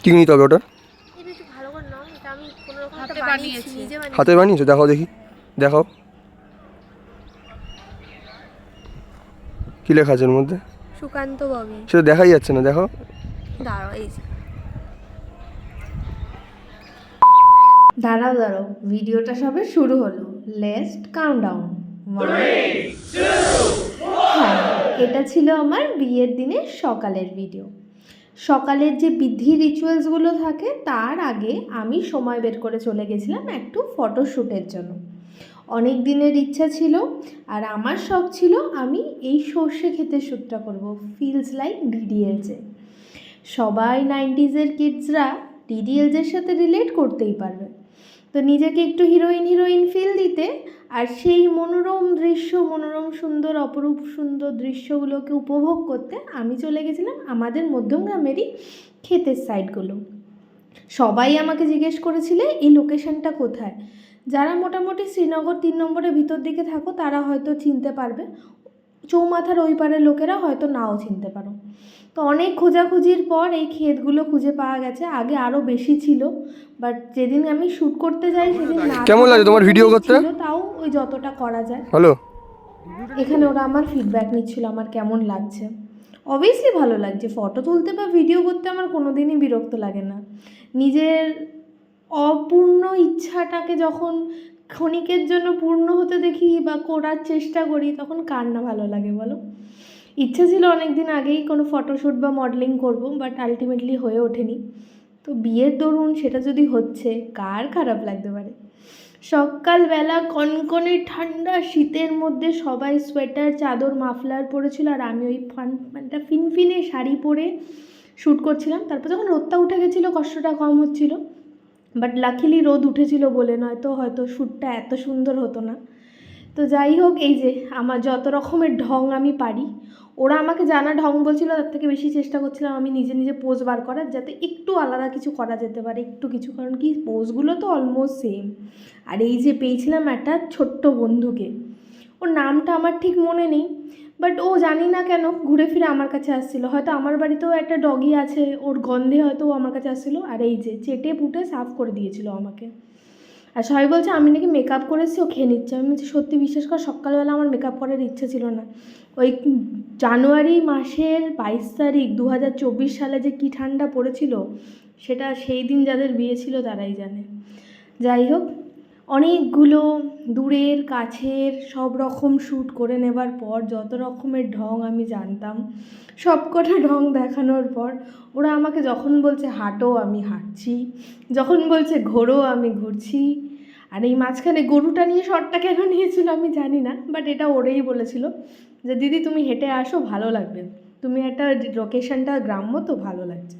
কি নিতে হবে ওটা? এটা একটু ভালো করে নাও, এটা আমি কোনো রকম হাতে একটা বানিয়েছি, বানিয়েছে। নিজে বানিয়েছি। হাতে বানিয়েছো? দেখাও দেখি, দেখাও কি লেখা আছে এর মধ্যে। সুকান্ত ববি। সেটা দেখাই যাচ্ছে না, দেখাও। দাঁড়াও, এই যে দাঁড়াও দাঁড়াও, ভিডিওটা সবে শুরু হলো। Let's countdown. হ্যাঁ, এটা ছিল আমার বিয়ের দিনের সকালের ভিডিও। সকালের যে বিধি রিচুয়ালসগুলো থাকে তার আগে আমি সময় বের করে চলে গেছিলাম একটু ফটোশ্যুটের জন্য। অনেক দিনের ইচ্ছা ছিল, আর আমার শখ ছিল আমি এই সর্ষে খেতে শ্যুটটা করব, ফিলস লাইক ডিডিএলজে। সবাই 90s কিডসরা ডিডিএলজের সাথে রিলেট করতেই পারবে। তো নিজেকে একটু হিরোইন ফিল দিতে আর সেই মনোরম দৃশ্য, মনোরম সুন্দর অপরূপ সুন্দর দৃশ্যগুলোকে উপভোগ করতে আমি চলে গেছিলাম আমাদের মধ্যমগ্রামেরই ক্ষেতের সাইডগুলো। সবাই আমাকে জিজ্ঞেস করেছিলে এই লোকেশনটা কোথায়। যারা মোটামুটি শ্রীনগর 3 নম্বরের ভিতর দিকে থাকো তারা হয়তো চিনতে পারবে, চৌমাথার ওই পারের লোকেরা হয়তো নাও চিনতে পারো। তো অনেক খোঁজাখুঁজির পর এই ক্ষেতগুলো খুঁজে পাওয়া গেছে। আগে আরও বেশি ছিল, বাট যেদিন আমি শ্যুট করতে যাই সেদিন না কেমন লাগে তোমার ভিডিও করতে? ছিল, তাও ওই যতটা করা যায়। হ্যালো, এখানে ওরা আমার ফিডব্যাক নিচ্ছিল আমার কেমন লাগছে। অবভিয়াসলি ভালো লাগছে, ফটো তুলতে বা ভিডিও করতে আমার কোনো দিনই বিরক্ত লাগে না। নিজের অপূর্ণ ইচ্ছাটাকে যখন ক্ষণিকের জন্য পূর্ণ হতে দেখি বা করার চেষ্টা করি তখন কার না ভালো লাগে বলো। ইচ্ছা ছিল অনেক দিন আগেই কোনো ফটোশ্যুট বা মডেলিং করব, বাট আলটিমেটলি হয়ে ওঠেনি। তো বিয়ের দরুন সেটা যদি হচ্ছে, কার খারাপ লাগতে পারে। সকালবেলা কনকনে ঠান্ডা শীতের মধ্যে সবাই সোয়েটার চাদর মাফলার পরেছিল, আর আমি ওই একটা ফিনফিনে শাড়ি পরে শ্যুট করছিলাম। তারপর যখন রোদটা উঠে গেছিলো কষ্টটা কম হচ্ছিল, বাট লাকিলি রোদ উঠেছিল বলে নয়তো হয়তো শ্যুটটা এত সুন্দর হতো না। তো যাই হোক, এই যে আমার যত রকমের ঢং আমি পারি, ওরা আমাকে জানা ঢং বলছিল, তার থেকে বেশি চেষ্টা করছিলাম আমি নিজে নিজে পোজ বার করার, যাতে একটু আলাদা কিছু করা যেতে পারে, একটু কিছু। কারণ কি পোজগুলো তো অলমোস্ট সেম। আর এই যে পেয়েছিলাম একটা ছোট্ট বন্ধুকে, ওর নামটা আমার ঠিক মনে নেই, বাট ও জানি না কেন ঘুরে ফিরে আমার কাছে আসছিলো। হয়তো আমার বাড়িতেও একটা ডগি আছে, ওর গন্ধে হয়তো ও আমার কাছে আসছিলো। আর এই যে চেটে পুটে সাফ করে দিয়েছিল আমাকে। আর সবাই বলছে আমি নাকি মেকআপ করেছি, ও খেয়ে নিচ্ছে। আমি বলছি সত্যি বিশ্বাস কর, সকালবেলা আমার মেকআপ করার ইচ্ছে ছিল না। ওই জানুয়ারি মাসের 22 তারিখ 2024 সালে যে কী ঠান্ডা পড়েছিল, সেটা সেই দিন যাদের বিয়ে ছিল তারাই জানে। যাই হোক, অনেকগুলো দূরের কাছের সব রকম শ্যুট করে নেবার পর যত রকমের ঢং আমি জানতাম সব কটা ঢং দেখানোর পর ওরা আমাকে যখন বলছে হাঁটো আমি হাঁটছি, যখন বলছে ঘোরো আমি ঘুরছি। আর এই মাঝখানে গরুটা নিয়ে শর্টটা কেন নিয়েছিল আমি জানি না, বাট এটা ওরেই বলেছিল যে দিদি তুমি হেঁটে আসো, ভালো লাগবে, তুমি একটা লোকেশনটা গ্রাম্য তো ভালো লাগছে।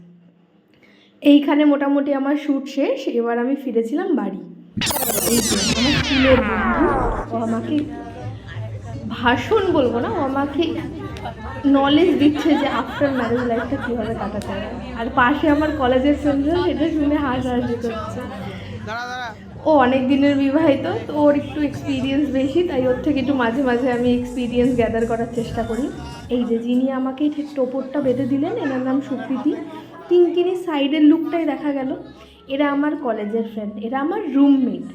এইখানে মোটামুটি আমার শ্যুট শেষ। এবার আমি ফিরেছিলাম বাড়ি। এই যে আমার স্কুলের বন্ধু, ও আমাকে ভাষণ বলবো না, ও আমাকে নলেজ দিচ্ছে যে আফটার ম্যারেজ লাইফটা কীভাবে কাটাতে হয়। আর পাশে আমার কলেজের ফ্রেন্ডরা সেটা শুনে হাসাহাসি করছে। ও অনেক দিনের বিবাহিত, তো ওর একটু এক্সপিরিয়েন্স বেশি, তাই ওর থেকে একটু মাঝে মাঝে আমি এক্সপিরিয়েন্স গ্যাদার করার চেষ্টা করি। এই যে যিনি আমাকে ঠিক টোপরটা বেঁধে দিলেন, এনার নাম সুপ্রীতি। কিঙ্কিনি সাইডের লুকটাই দেখা গেল। এরা আমার কলেজের ফ্রেন্ড, এরা আমার রুমমেট।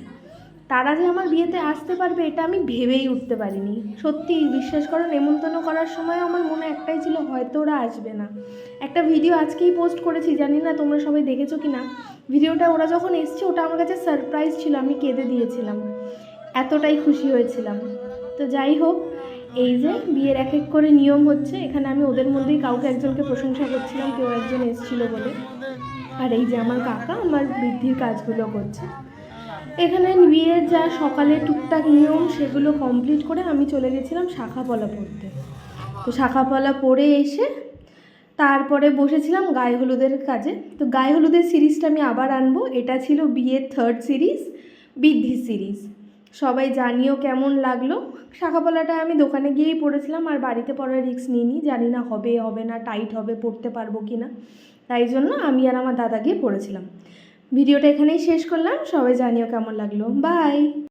তারা যে আমার বিয়েতে আসতে পারবে এটা আমি ভেবেই উঠতে পারিনি। সত্যি বিশ্বাস করো, নেমন্তন্ন করার সময় আমার মনে একটাই ছিল, হয়তো ওরা আসবে না। একটা ভিডিও আজকেই পোস্ট করেছি, জানি না তোমরা সবাই দেখেছো কি না। ভিডিওটা ওরা যখন এসছে ওটা আমার কাছে সারপ্রাইজ ছিল, আমি কেঁদে দিয়েছিলাম, এতটাই খুশি হয়েছিলাম। তো যাই হোক, এই যে বিয়ের এক এক করে নিয়ম হচ্ছে, এখানে আমি ওদের মধ্যেই কাউকে একজনকে প্রশংসা করছিলাম, কেউ একজন এসেছিল বলে। আর এই যে আমার কাকা আমার বৃদ্ধির কাজগুলো করছে। এখানে বিয়ের যা সকালে টুকটাক নিয়ম সেগুলো কমপ্লিট করে আমি চলে গেছিলাম শাঁখাপলা পরতে। তো শাঁখাপলা পরে এসে তারপরে বসেছিলাম গায়ে হলুদের কাজে। তো গায়ে হলুদের সিরিজটা আমি আবার আনবো, এটা ছিল বিয়ের 3rd সিরিজ, বৃদ্ধি সিরিজ। সবাই জানিও কেমন লাগলো। শাঁখাপলাটা আমি দোকানে গিয়েই পরেছিলাম, আর বাড়িতে পরার রিস্ক নিইনি, জানি না হবে হবে না, টাইট হবে, পরতে পারবো কি না, তাই জন্য আমি আর আমার দাদা গিয়ে পরেছিলাম। ভিডিওটা এখানেই শেষ করলাম, সবাই জানিও কেমন লাগলো। বাই।